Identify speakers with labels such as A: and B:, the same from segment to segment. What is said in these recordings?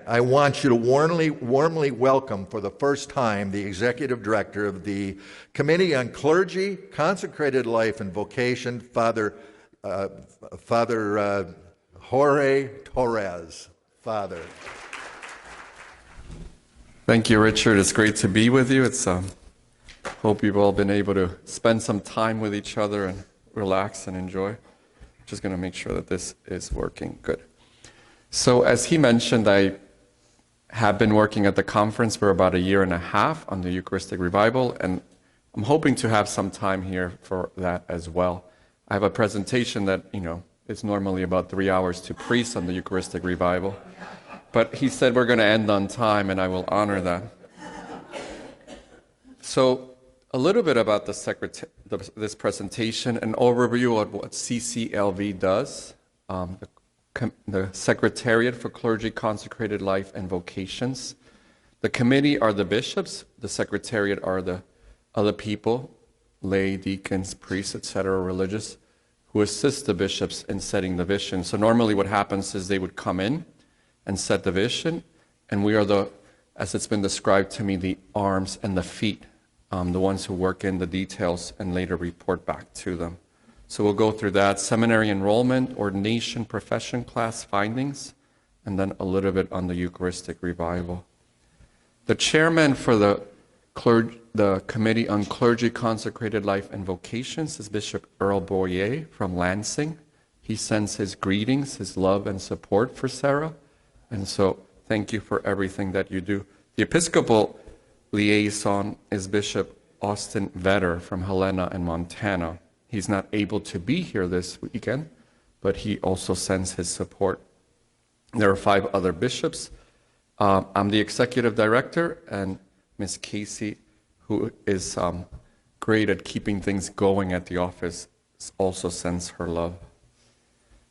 A: I want you to warmly welcome for the first time the Executive Director of the Committee on Clergy, Consecrated Life, and Vocation, Father Jorge Torres. Father.
B: Thank you, Richard. It's great to be with you. Hope you've all been able to spend some time with each other and relax and enjoy. Just going to make sure that this is working good. So as he mentioned, I have been working at the conference for about 1.5 years on the Eucharistic Revival, and I'm hoping to have some time here for that as well. I have a presentation that, is normally about 3 hours to priest on the Eucharistic Revival, but he said we're going to end on time, and I will honor that. So a little bit about this presentation, an overview of what CCLV does. The Secretariat for Clergy, Consecrated Life, and Vocations. The committee are the bishops. The secretariat are the other people, lay, deacons, priests, etc., religious, who assist the bishops in setting the vision. So normally what happens is they would come in and set the vision, and we are as it's been described to me, the arms and the feet, the ones who work in the details and later report back to them. So we'll go through that, seminary enrollment, ordination, profession class findings, and then a little bit on the Eucharistic Revival. The chairman for the Committee on Clergy, Consecrated Life, and Vocations is Bishop Earl Boyer from Lansing. He sends his greetings, his love and support for Serra, and so thank you for everything that you do. The Episcopal liaison is Bishop Austin Vetter from Helena in Montana. He's not able to be here this weekend, but he also sends his support. There are 5 other bishops. I'm the executive director, and Miss Casey, who is great at keeping things going at the office, also sends her love.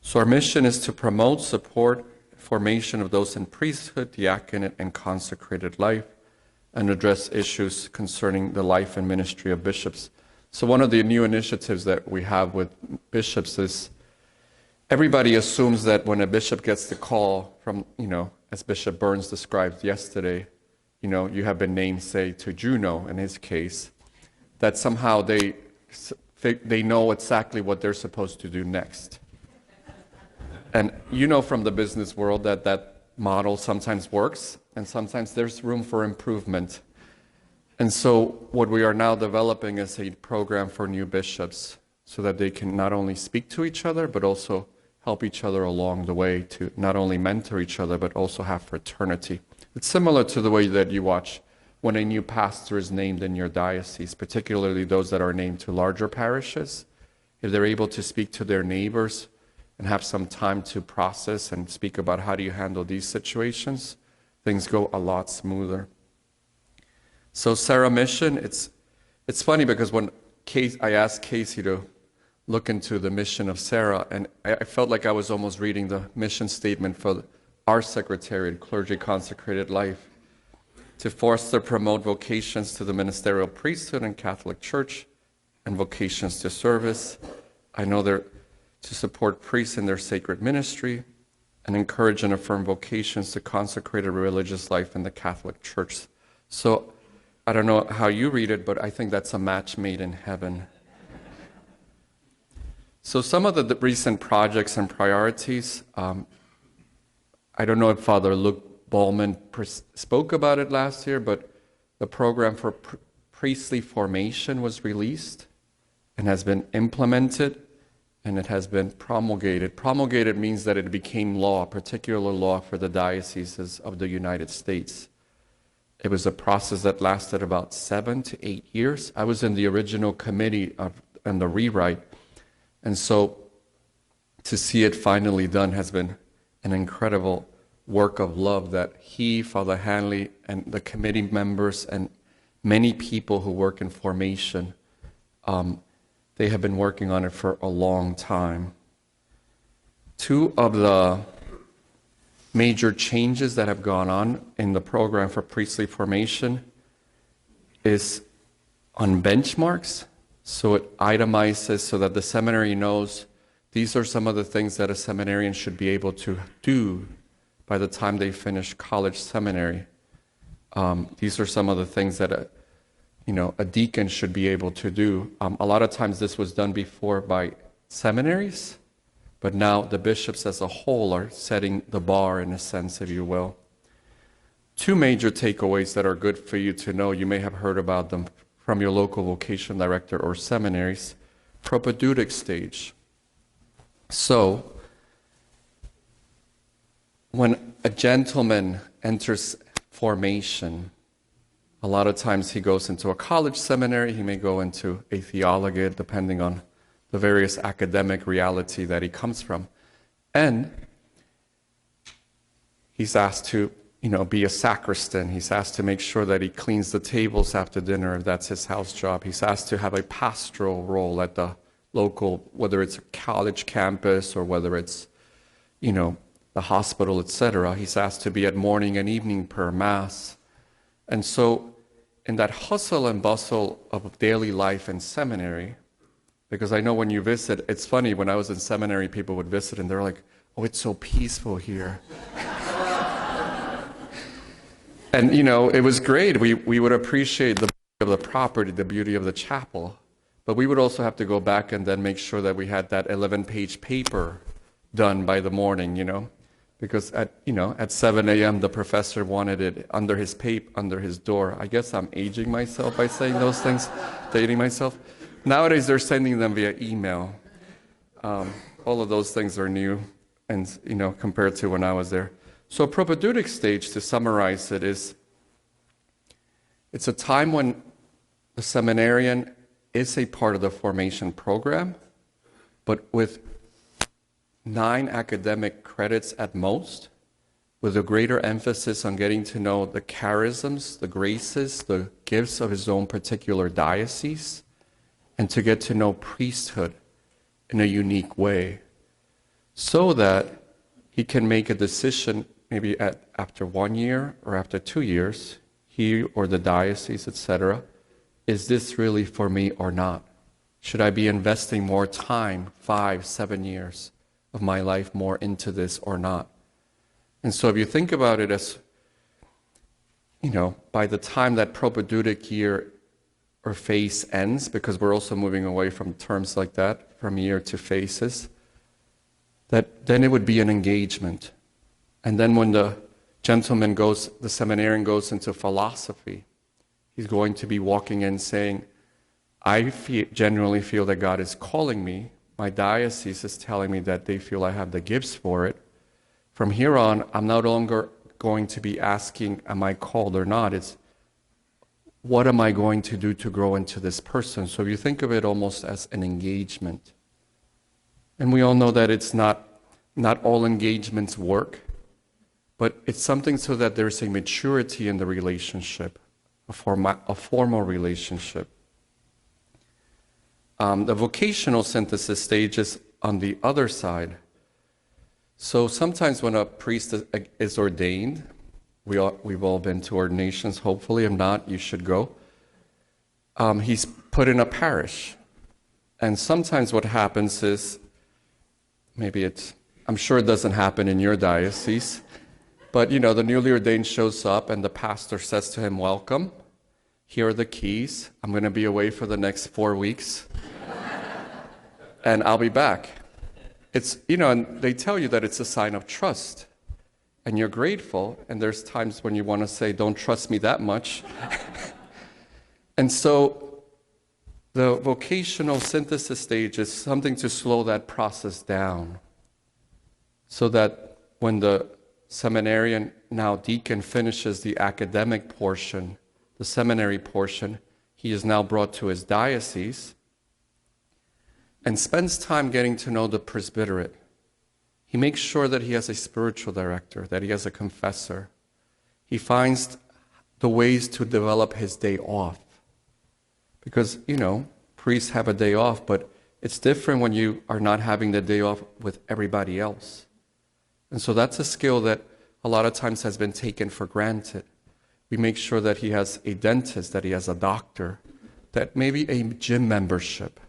B: So our mission is to promote, support, formation of those in priesthood, diaconate, and consecrated life, and address issues concerning the life and ministry of bishops. So one of the new initiatives that we have with bishops is everybody assumes that when a bishop gets the call from, as Bishop Burns described yesterday, you have been named, say, to Juno in his case, that somehow they know exactly what they're supposed to do next. And from the business world that model sometimes works, and sometimes there's room for improvement. And so what we are now developing is a program for new bishops so that they can not only speak to each other, but also help each other along the way to not only mentor each other, but also have fraternity. It's similar to the way that you watch when a new pastor is named in your diocese, particularly those that are named to larger parishes. If they're able to speak to their neighbors and have some time to process and speak about how do you handle these situations, things go a lot smoother. So Serra mission, it's funny because when I asked Casey to look into the mission of Serra, and I felt like I was almost reading the mission statement for our Secretariat, Clergy, Consecrated Life, to foster, promote vocations to the ministerial priesthood and Catholic Church, and vocations to service. I know they're to support priests in their sacred ministry, and encourage and affirm vocations to consecrated religious life in the Catholic Church. So I don't know how you read it, but I think that's a match made in heaven. So some of the recent projects and priorities, I don't know if Father Luke Ballman spoke about it last year, but the program for priestly formation was released and has been implemented, and it has been promulgated. Promulgated means that it became law, particular law for the dioceses of the United States. It was a process that lasted about 7 to 8 years. I was in the original committee and the rewrite, and so to see it finally done has been an incredible work of love that he, Father Hanley, and the committee members and many people who work in formation, they have been working on it for a long time. 2 of the major changes that have gone on in the program for priestly formation is on benchmarks. So it itemizes so that the seminary knows these are some of the things that a seminarian should be able to do by the time they finish college seminary. These are some of the things that a deacon should be able to do. A lot of times this was done before by seminaries, but now the bishops as a whole are setting the bar, in a sense, if you will. Two major takeaways that are good for you to know, you may have heard about them from your local vocation director or seminaries. Propedeutic stage. So, when a gentleman enters formation, a lot of times he goes into a college seminary, he may go into a theology, depending on the various academic reality that he comes from. And he's asked to, be a sacristan. He's asked to make sure that he cleans the tables after dinner, if that's his house job. He's asked to have a pastoral role at the local, whether it's a college campus or whether it's, the hospital, etc. He's asked to be at morning and evening per mass. And so, in that hustle and bustle of daily life in seminary, because I know when you visit, it's funny, when I was in seminary, people would visit and they're like, oh, it's so peaceful here. And, it was great. We would appreciate the beauty of the property, the beauty of the chapel. But we would also have to go back and then make sure that we had that 11-page paper done by the morning, Because at 7 a.m. the professor wanted it under his door. I guess I'm aging myself by saying those things, dating myself. Nowadays they're sending them via email. All of those things are new, and compared to when I was there. So propedeutic stage, to summarize it, it's a time when the seminarian is a part of the formation program, but with 9 academic credits at most, with a greater emphasis on getting to know the charisms, the graces, the gifts of his own particular diocese, and to get to know priesthood in a unique way, so that he can make a decision maybe after 1 year or after 2 years, he or the diocese, etc., is this really for me or not? Should I be investing more time, 5, 7 years, of my life more into this or not? And so if you think about it as, by the time that propedeutic year or phase ends, because we're also moving away from terms like that, from year to phases, that then it would be an engagement. And then when the seminarian goes into philosophy, he's going to be walking in saying, I genuinely feel that God is calling me. My diocese is telling me that they feel I have the gifts for it. From here on, I'm no longer going to be asking, am I called or not? It's, what am I going to do to grow into this person? So you think of it almost as an engagement. And we all know that it's not all engagements work, but it's something so that there's a maturity in the relationship, a formal relationship. The vocational synthesis stage is on the other side. So sometimes when a priest is ordained, we've all been to ordinations, hopefully. If not, you should go. He's put in a parish. And sometimes what happens is, I'm sure it doesn't happen in your diocese, but the newly ordained shows up and the pastor says to him, welcome, here are the keys. I'm going to be away for the next 4 weeks. And I'll be back. It's, and they tell you that it's a sign of trust. And you're grateful, and there's times when you want to say, don't trust me that much. And so the vocational synthesis stage is something to slow that process down, so that when the seminarian, now deacon, finishes the academic portion, the seminary portion, he is now brought to his diocese and spends time getting to know the presbyterate. He makes sure that he has a spiritual director, that he has a confessor. He finds the ways to develop his day off. Because, priests have a day off, but it's different when you are not having the day off with everybody else. And so that's a skill that a lot of times has been taken for granted. We make sure that he has a dentist, that he has a doctor, that maybe a gym membership,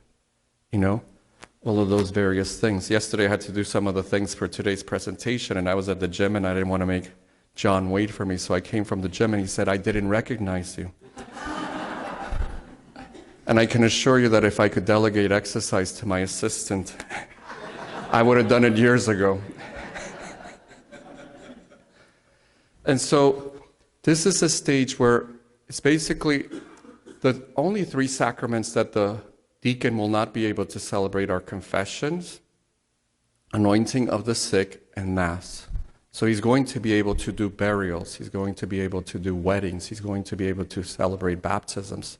B: all of those various things. Yesterday I had to do some of the things for today's presentation, and I was at the gym and I didn't want to make John wait for me, so I came from the gym and he said, "I didn't recognize you." And I can assure you that if I could delegate exercise to my assistant, I would have done it years ago. And so this is a stage where it's basically the only 3 sacraments that the deacon will not be able to celebrate are confessions, anointing of the sick, and Mass. So he's going to be able to do burials, he's going to be able to do weddings, he's going to be able to celebrate baptisms.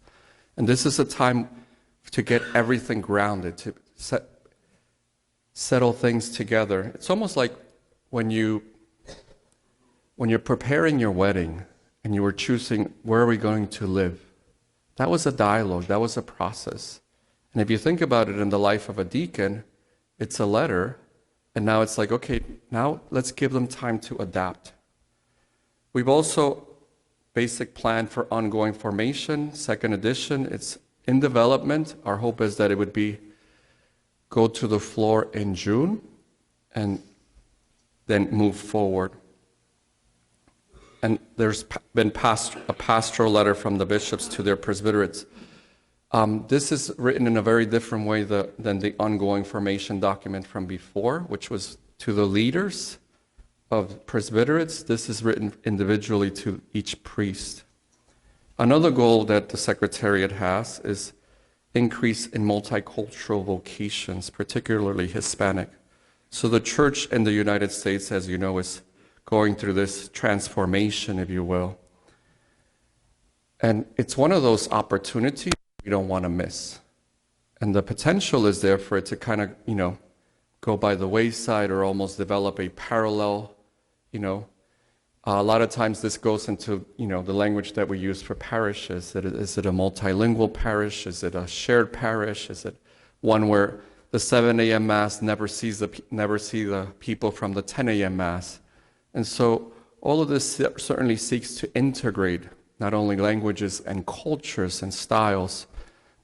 B: And this is a time to get everything grounded, to settle things together. It's almost like when you're preparing your wedding and you were choosing where are we going to live. That was a dialogue, that was a process. And if you think about it in the life of a deacon, it's a letter, and now it's like, okay, now let's give them time to adapt. We've also basic plan for ongoing formation, 2nd edition. It's in development. Our hope is that it would go to the floor in June and then move forward. And there's been a pastoral letter from the bishops to their presbyterates. This is written in a very different way than the ongoing formation document from before, which was to the leaders of presbyterates. This is written individually to each priest. Another goal that the Secretariat has is increase in multicultural vocations, particularly Hispanic. So the church in the United States, as you know, is going through this transformation, if you will. And it's one of those opportunities we don't want to miss. And the potential is there for it to kind of, go by the wayside or almost develop a parallel, A lot of times this goes into, the language that we use for parishes. Is it a multilingual parish? Is it a shared parish? Is it one where the 7 a.m. Mass never see the people from the 10 a.m. Mass? And so all of this certainly seeks to integrate not only languages and cultures and styles,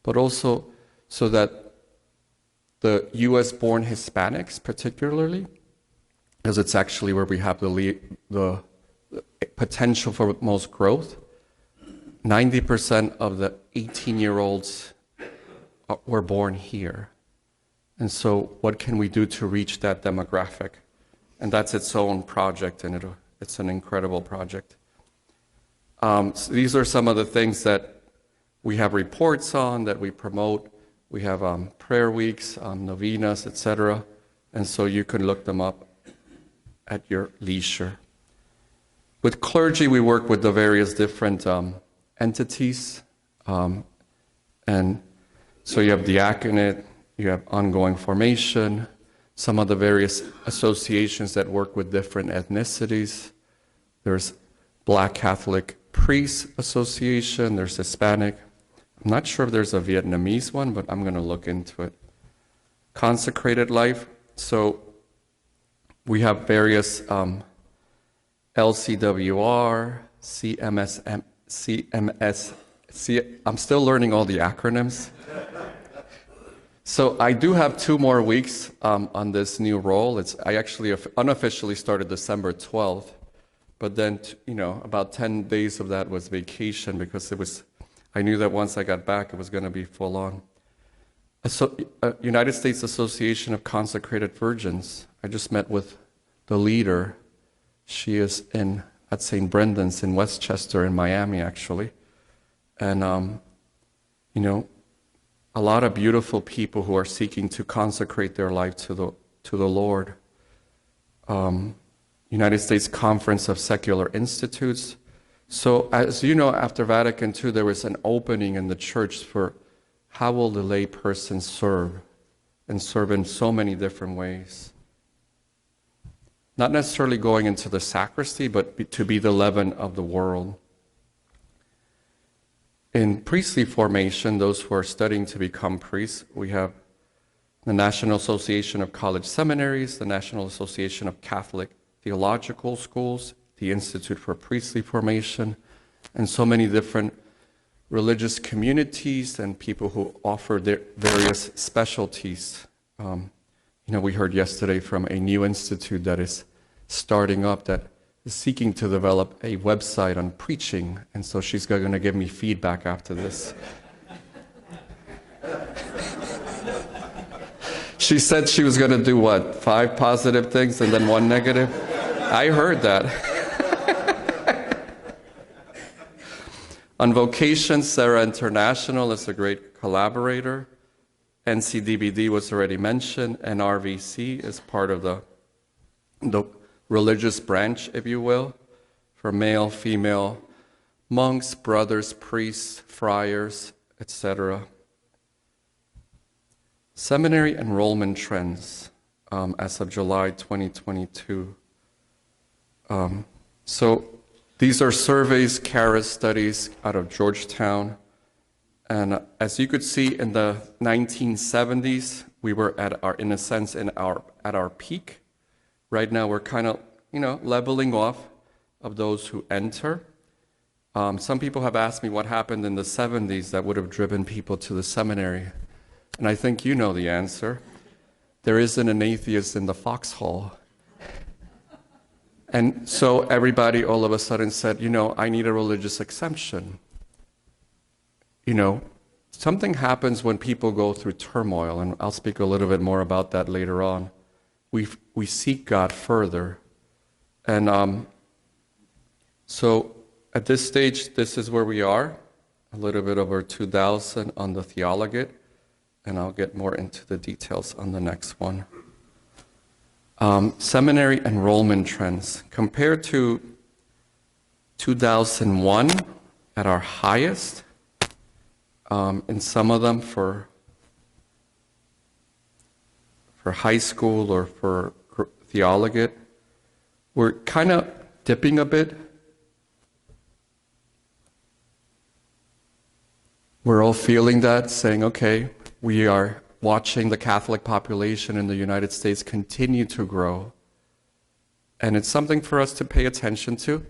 B: but also so that the U.S.-born Hispanics particularly, because it's actually where we have the potential for most growth, 90% of the 18-year-olds were born here. And so what can we do to reach that demographic? And that's its own project, and it's an incredible project. So these are some of the things that we have reports on, that we promote. We have prayer weeks, novenas, etc. And so you can look them up at your leisure. With clergy, we work with the various different entities. And so you have diaconate, you have ongoing formation, some of the various associations that work with different ethnicities. There's Black Catholic Priests Association, there's Hispanic. I'm not sure if there's a Vietnamese one, but I'm going to look into it. Consecrated life. So we have various LCWR, I'm still learning all the acronyms. So I do have 2 more weeks on this new role. I actually unofficially started December 12th, but then about 10 days of that was vacation because I knew that once I got back it was going to be full on. So, United States Association of Consecrated Virgins. I just met with the leader. She is at St. Brendan's in Westchester in Miami, actually. And, a lot of beautiful people who are seeking to consecrate their life to the Lord. United States Conference of Secular Institutes. So, as you know, after Vatican II, there was an opening in the church for how will the lay person serve, and serve in so many different ways. Not necessarily going into the sacristy, but to be the leaven of the world. In priestly formation, those who are studying to become priests, we have the National Association of College Seminaries, the National Association of Catholic Theological Schools, the Institute for Priestly Formation, and so many different religious communities and people who offer their various specialties We heard yesterday from a new institute that is starting up that is seeking to develop a website on preaching, and so she's going to give me feedback after this. She said she was going to do what, 5 positive things and then 1 negative? I heard that. On vocations, Serra International is a great collaborator. NCDBD was already mentioned, and RVC is part of the religious branch, if you will, for male, female, monks, brothers, priests, friars, etc. Seminary enrollment trends as of July 2022. So these are surveys, CARIS studies out of Georgetown. And as you could see in the 1970s, we were at our peak. Right now we're kind of, leveling off of those who enter. Some people have asked me what happened in the 70s that would have driven people to the seminary. And I think you know the answer. There isn't an atheist in the foxhole. And so everybody all of a sudden said, I need a religious exemption. Something happens when people go through turmoil, and I'll speak a little bit more about that later on. We seek God further. And so at this stage, this is where we are, a little bit over 2,000 on the Theologate, and I'll get more into the details on the next one. Seminary enrollment trends. Compared to 2001 at our highest, in some of them for high school or for Theologate, we're kind of dipping a bit. We're all feeling that, saying, okay, we are watching the Catholic population in the United States continue to grow. And it's something for us to pay attention to.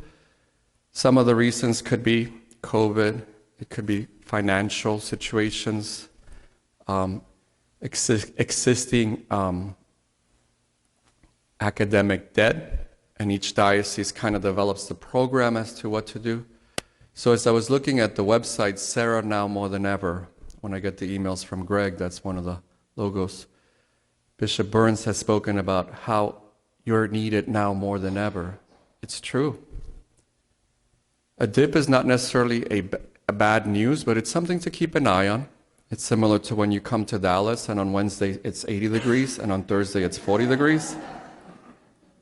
B: Some of the reasons could be COVID, it could be financial situations, existing academic debt, and each diocese kind of develops the program as to what to do. So as I was looking at the website, Serra now more than ever, when I get the emails from Greg, that's one of the logos, Bishop Burns has spoken about how you're needed now more than ever. It's true. A dip is not necessarily a bad news, but it's something to keep an eye on. It's similar to when you come to Dallas and on Wednesday it's 80 degrees and on Thursday it's 40 degrees.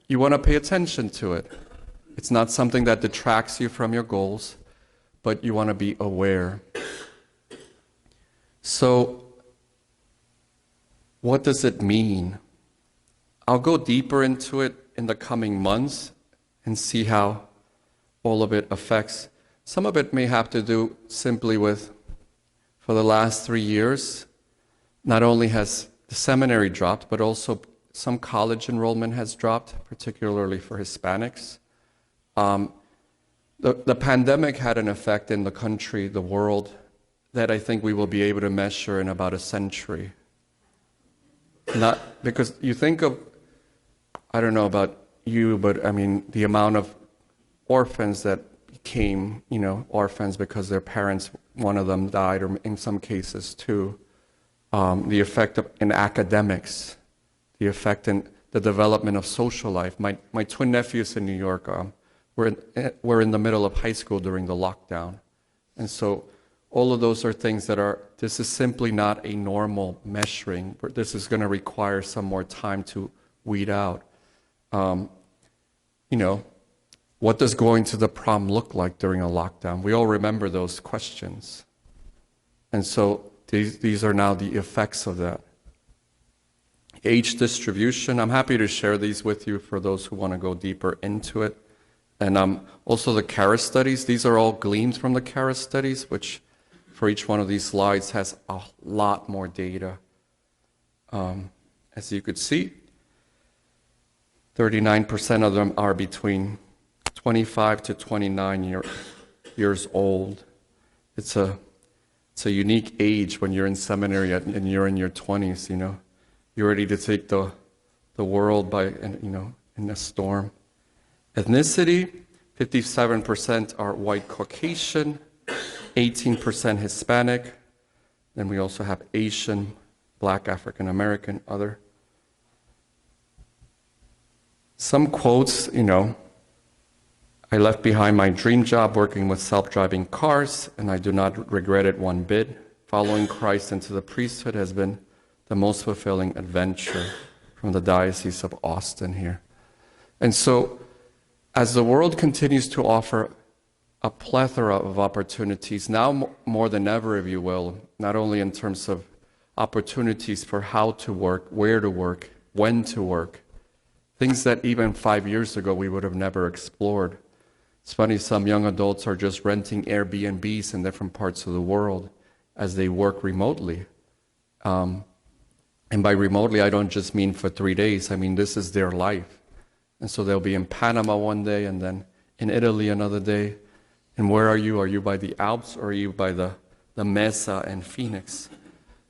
B: You want to pay attention to it. It's not something that detracts you from your goals, but you want to be aware. So, what does it mean? I'll go deeper into it in the coming months and see how all of it affects. Some of it may have to do simply with, for the last 3 years, not only has the seminary dropped, but also some college enrollment has dropped, particularly for Hispanics. The pandemic had an effect in the country, the world, that I think we will be able to measure in about a century. Not because you think of, I don't know about you, but I mean the amount of orphans that became, orphans because their parents, one of them died, or in some cases two. The effect in academics, the effect in the development of social life. My twin nephews in New York were in the middle of high school during the lockdown, and so all of those are things that this is simply not a normal measuring. This is going to require some more time to weed out. What does going to the prom look like during a lockdown? We all remember those questions. And so these are now the effects of that. Age distribution, I'm happy to share these with you for those who want to go deeper into it. And also the CARIS studies, these are all gleaned from the CARIS studies, which for each one of these slides has a lot more data. As you could see, 39% of them are between 25 to 29 years old. It's a unique age when you're in seminary and you're in your 20s, You're ready to take the world by, in a storm. Ethnicity, 57% are white Caucasian, 18% Hispanic. Then we also have Asian, Black, African American, other. Some quotes, I left behind my dream job working with self-driving cars, and I do not regret it one bit. Following Christ into the priesthood has been the most fulfilling adventure, from the Diocese of Austin here. And so, as the world continues to offer a plethora of opportunities, now more than ever, if you will, not only in terms of opportunities for how to work, where to work, when to work, things that even 5 years ago we would have never explored. It's funny, some young adults are just renting Airbnbs in different parts of the world as they work remotely. And by remotely, I don't just mean for 3 days. I mean, this is their life. And so they'll be in Panama one day and then in Italy another day. And where are you? Are you by the Alps or are you by the Mesa and Phoenix?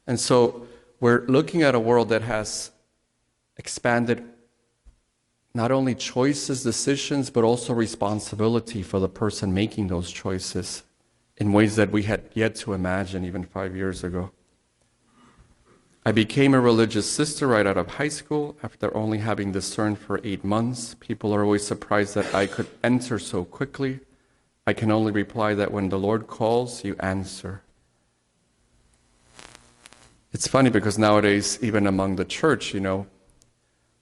B: And so we're looking at a world that has expanded not only choices, decisions, but also responsibility for the person making those choices in ways that we had yet to imagine even 5 years ago. I became a religious sister right out of high school after only having discerned for 8 months. People are always surprised that I could enter so quickly. I can only reply that when the Lord calls, you answer. It's funny because nowadays, even among the church,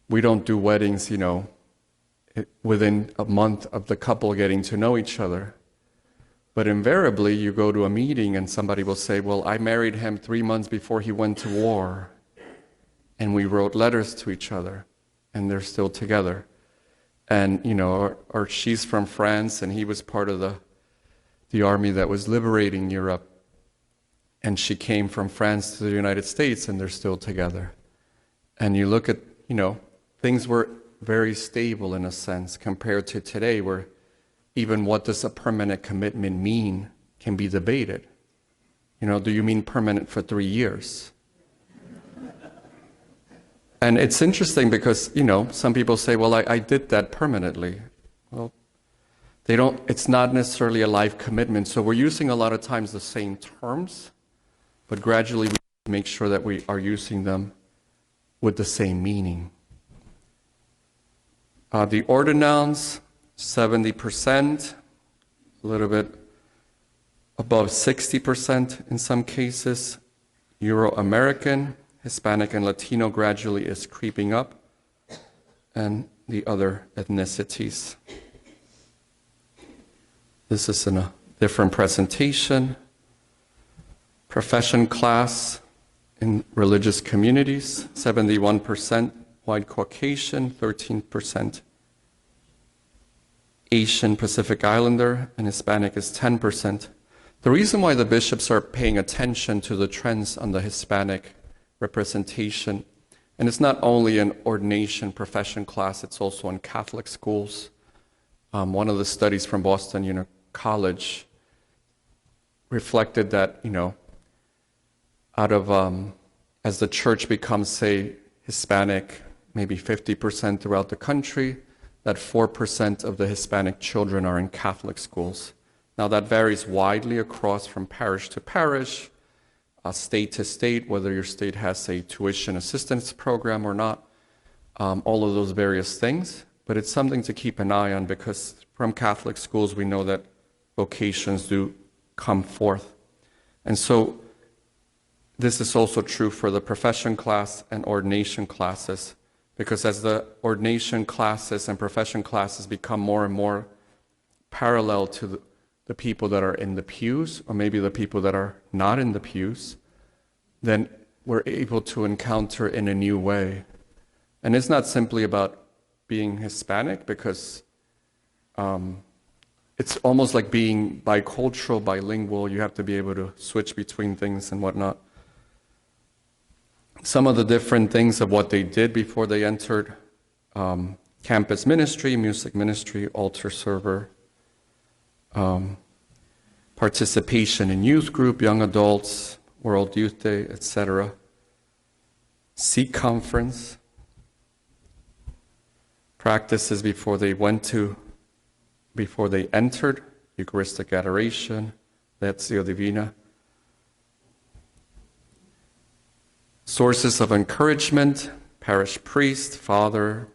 B: we don't do weddings, within a month of the couple getting to know each other. But invariably, you go to a meeting and somebody will say, well, I married him 3 months before he went to war. And we wrote letters to each other. And they're still together. And, or she's from France and he was part of the army that was liberating Europe. And she came from France to the United States and they're still together. And you look at, things were very stable in a sense compared to today where even what does a permanent commitment mean can be debated. Do you mean permanent for 3 years? And it's interesting because, some people say, well, I did that permanently. Well, it's not necessarily a life commitment. So we're using a lot of times the same terms, but gradually we make sure that we are using them with the same meaning. The ordinands, 70%, a little bit above 60% in some cases. Euro-American, Hispanic and Latino gradually is creeping up, and the other ethnicities. This is in a different presentation. Profession class in religious communities, 71% white Caucasian, 13% Asian Pacific Islander, and Hispanic is 10%. The reason why the bishops are paying attention to the trends on the Hispanic representation, and it's not only an ordination profession class, it's also in Catholic schools. One of the studies from Boston College reflected that, out of, as the church becomes, say, Hispanic, maybe 50% throughout the country, that 4% of the Hispanic children are in Catholic schools. Now that varies widely across from parish to parish, state to state, whether your state has a tuition assistance program or not, all of those various things. But it's something to keep an eye on because from Catholic schools we know that vocations do come forth. And so this is also true for the profession class and ordination classes, because as the ordination classes and profession classes become more and more parallel to the people that are in the pews, or maybe the people that are not in the pews, then we're able to encounter in a new way. And it's not simply about being Hispanic, because it's almost like being bicultural, bilingual. You have to be able to switch between things and whatnot. Some of the different things of what they did before they entered campus ministry, music ministry, altar server, participation in youth group, young adults, World Youth Day, etc. Sikh conference, practices before they entered, Eucharistic adoration, Lectio Divina, sources of encouragement, parish priest, father,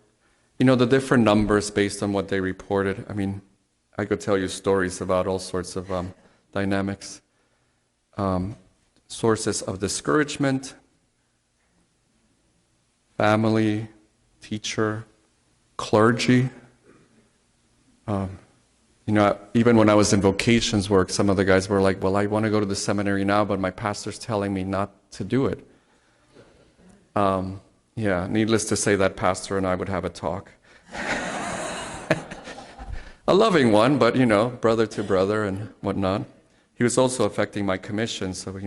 B: the different numbers based on what they reported. I mean, I could tell you stories about all sorts of dynamics. Sources of discouragement, family, teacher, clergy. Even when I was in vocations work, some of the guys were like, well, I want to go to the seminary now, but my pastor's telling me not to do it. Needless to say, that pastor and I would have a talk. A loving one, but, brother to brother and whatnot. He was also affecting my commission, so,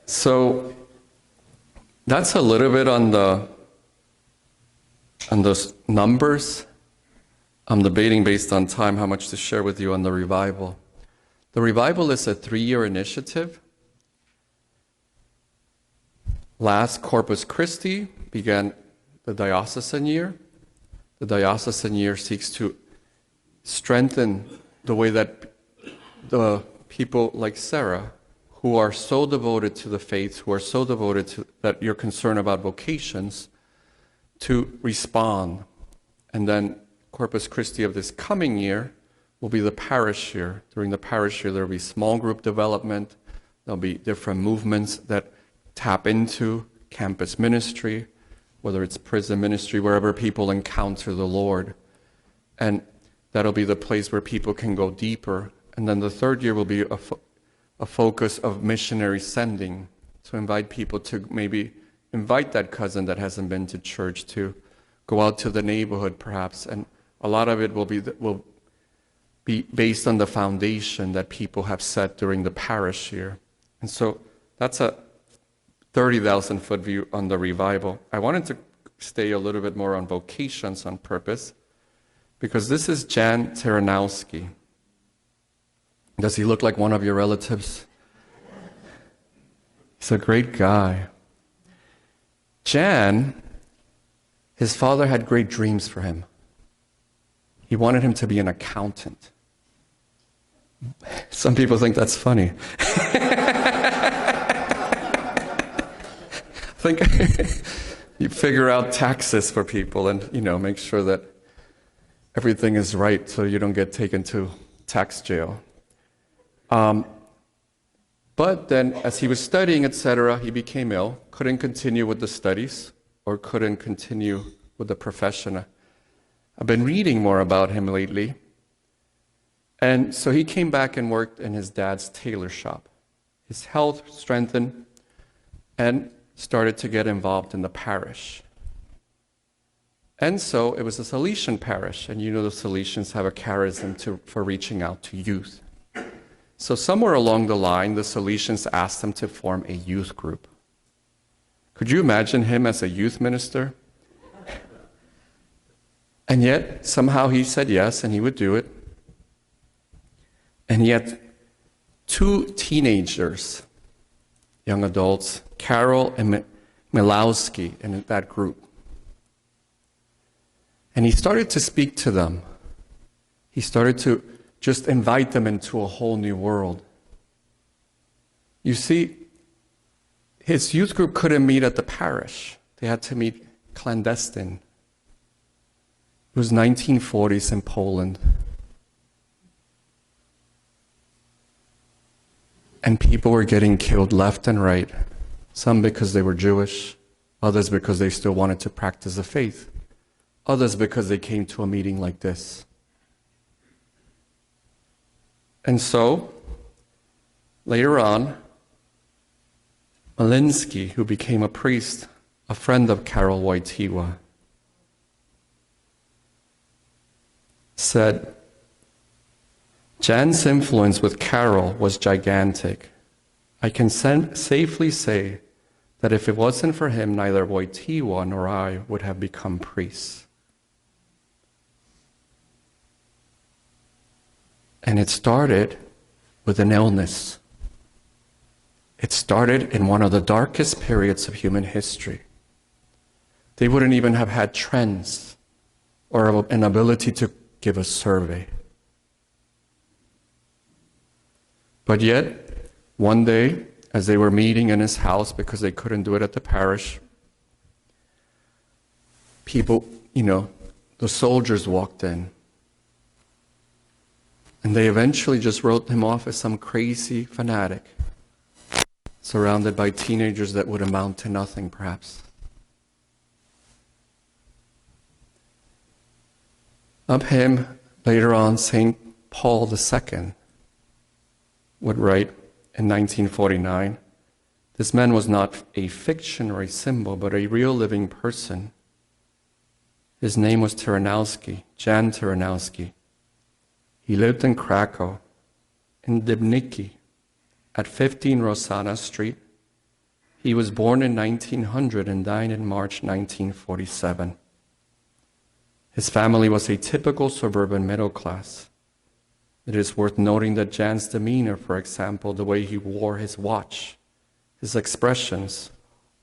B: So, that's a little bit on those numbers. I'm debating based on time how much to share with you on the revival. The revival is a 3-year initiative. Last Corpus Christi began the diocesan year. The diocesan year seeks to strengthen the way that the people like Serra, who are so devoted to the faith, who are so devoted to that you're concerned about vocations, to respond. And then Corpus Christi of this coming year will be the parish year. During the parish year, there will be small group development. There'll be different movements that tap into campus ministry, whether it's prison ministry, wherever people encounter the Lord. And that'll be the place where people can go deeper. And then the third year will be a focus of missionary sending, to invite people to maybe invite that cousin that hasn't been to church to go out to the neighborhood perhaps. And a lot of it will be based on the foundation that people have set during the parish year. And so that's a 30,000-foot view on the revival. I wanted to stay a little bit more on vocations on purpose, because this is Jan Taranowski. Does he look like one of your relatives? He's a great guy. Jan, his father had great dreams for him. He wanted him to be an accountant. Some people think that's funny. Think you figure out taxes for people and, make sure that everything is right so you don't get taken to tax jail. But then as he was studying, etc., he became ill, couldn't continue with the studies or couldn't continue with the profession. I've been reading more about him lately. And so he came back and worked in his dad's tailor shop. His health strengthened and started to get involved in the parish. And so it was a Salesian parish, and the Salesians have a charism for reaching out to youth. So somewhere along the line, the Salesians asked him to form a youth group. Could you imagine him as a youth minister? And yet, somehow he said yes, and he would do it. And he had 2 teenagers, young adults, Carol and Milowski, in that group. And he started to speak to them. He started to just invite them into a whole new world. You see, his youth group couldn't meet at the parish. They had to meet clandestine. It was 1940s in Poland. And people were getting killed left and right. Some because they were Jewish, others because they still wanted to practice the faith, others because they came to a meeting like this. And so, later on, Malinsky, who became a priest, a friend of Karol Wojtyła, said, Jan's influence with Karol was gigantic. I can safely say that if it wasn't for him, neither Wojtyła nor I would have become priests. And it started with an illness. It started in one of the darkest periods of human history. They wouldn't even have had trends or an ability to give a survey. But yet, one day, as they were meeting in his house because they couldn't do it at the parish, people, the soldiers walked in. And they eventually just wrote him off as some crazy fanatic, surrounded by teenagers that would amount to nothing, perhaps. Of him, later on, St. Paul II would write in 1949, this man was not a fiction or a symbol, but a real living person. His name was Tyranowski, Jan Tyranowski. He lived in Krakow, in Dybniki, at 15 Rosana Street. He was born in 1900 and died in March 1947. His family was a typical suburban middle class. It is worth noting that Jan's demeanor, for example, the way he wore his watch, his expressions,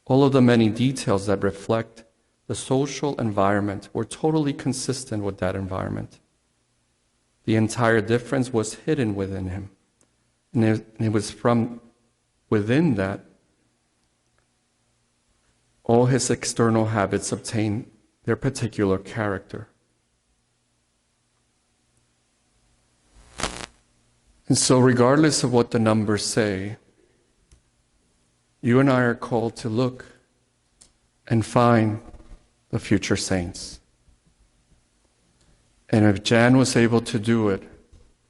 B: all of the many details that reflect the social environment were totally consistent with that environment. The entire difference was hidden within him. And it was from within that all his external habits obtained their particular character. And so regardless of what the numbers say, you and I are called to look and find the future saints. And if Jan was able to do it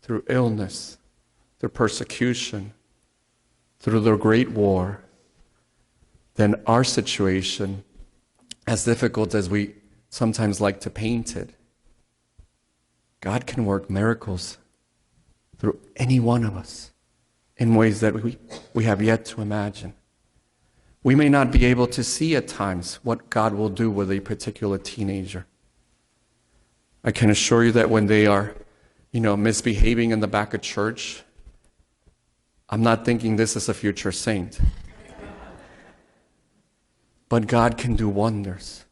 B: through illness, through persecution, through the Great War, then our situation, as difficult as we sometimes like to paint it, God can work miracles through any one of us in ways that we have yet to imagine. We may not be able to see at times what God will do with a particular teenager. I can assure you that when they are, misbehaving in the back of church, I'm not thinking this is a future saint. But God can do wonders.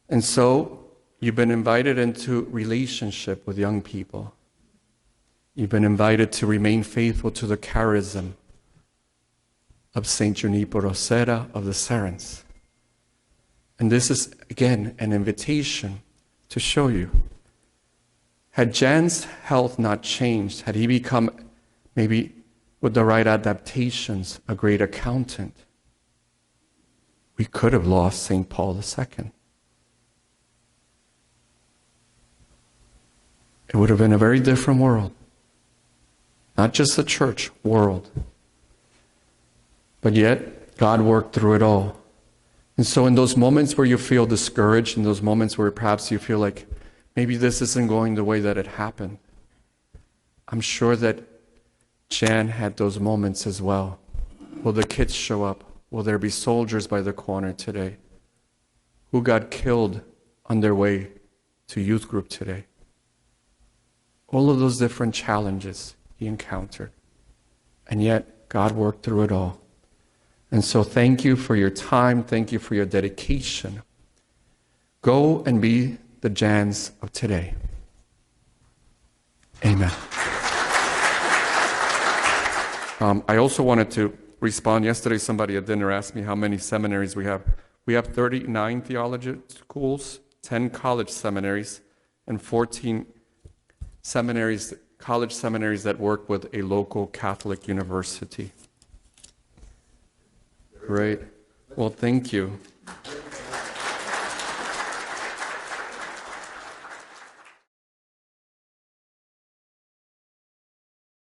B: And so, you've been invited into relationship with young people. You've been invited to remain faithful to the charism of Saint Junipero Serra of the Serrans. And this is, again, an invitation to show you. Had Jan's health not changed, had he become, maybe with the right adaptations, a great accountant, we could have lost St. Paul II. It would have been a very different world. Not just a church world. But yet, God worked through it all. And so in those moments where you feel discouraged, in those moments where perhaps you feel like maybe this isn't going the way that it happened, I'm sure that Jan had those moments as well. Will the kids show up? Will there be soldiers by the corner today? Who got killed on their way to youth group today? All of those different challenges he encountered. And yet, God worked through it all. And so thank you for your time. Thank you for your dedication. Go and be the Jans of today. Amen. I also wanted to respond. Yesterday, somebody at dinner asked me how many seminaries we have. We have 39 theology schools, 10 college seminaries, and 14 seminaries, college seminaries that work with a local Catholic university. Great. Well, thank you.